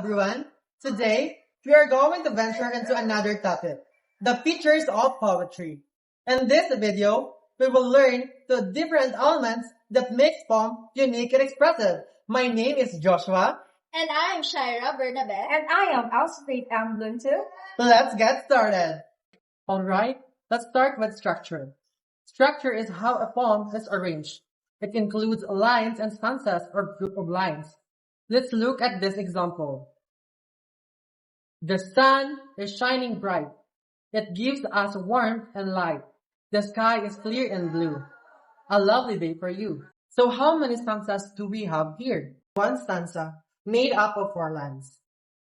everyone. Today, we are going to venture into another topic, the features of poetry. In this video, we will learn the different elements that makes poem unique and expressive. My name is Joshua. And I am Shaira Bernabe. And I am Alsafate Ambluntu. Let's get started. Alright, let's start with structure. Structure is how a poem is arranged. It includes lines and stanzas or group of lines. Let's look at this example. The sun is shining bright. It gives us warmth and light. The sky is clear and blue. A lovely day for you. So how many stanzas do we have here? One stanza, made up of 4 lines.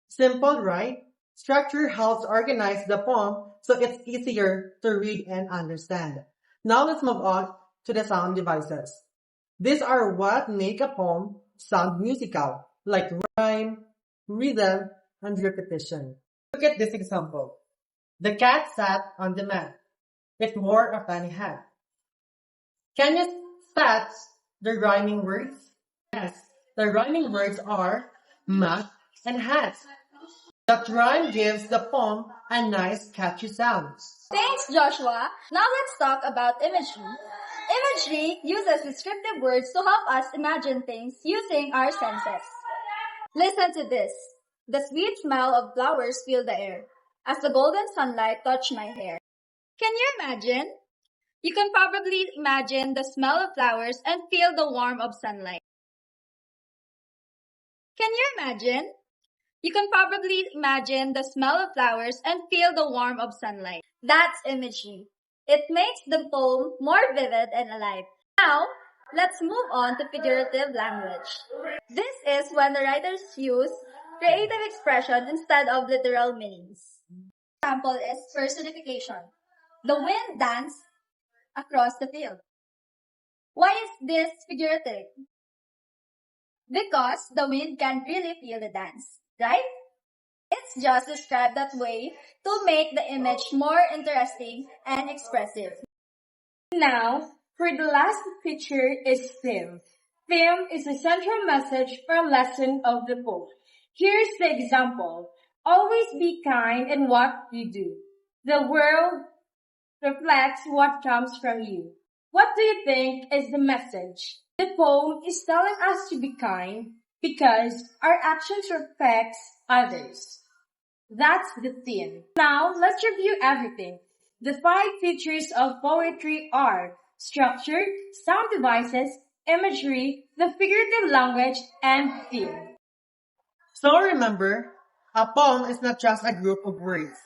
Simple, right? Structure helps organize the poem so it's easier to read and understand. Now let's move on to the sound devices. These are what make a poem sound musical, like rhyme, rhythm, and repetition. Look at this example. The cat sat on the mat. It wore a funny hat. Can you spot the rhyming words? Yes, the rhyming words are mat and hat. That rhyme gives the poem a nice catchy sound. Thanks, Joshua. Now let's talk about imagery. Imagery uses descriptive words to help us imagine things using our senses. Listen to this. The sweet smell of flowers fill the air as the golden sunlight touched my hair. Can you imagine? You can probably imagine the smell of flowers and feel the warmth of sunlight. Can you imagine? You can probably imagine the smell of flowers and feel the warmth of sunlight. That's imagery. It makes the poem more vivid and alive. Now, let's move on to figurative language. This is when the writers use creative expression instead of literal meanings. Example is personification. The wind danced across the field. Why is this figurative? Because the wind can really feel the dance, right? It's just described that way to make the image more interesting and expressive. Now, for the last feature is theme. Theme is the central message or lesson of the poem. Here's the example. Always be kind in what you do. The world reflects what comes from you. What do you think is the message? The poem is telling us to be kind because our actions reflect others. That's the theme. Now, let's review everything. The 5 features of poetry are structure, sound devices, imagery, the figurative language, and theme. So remember, a poem is not just a group of words.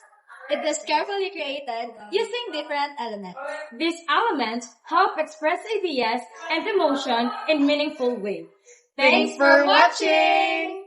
It is carefully created using different elements. These elements help express ideas and emotion in meaningful ways. Thanks for watching!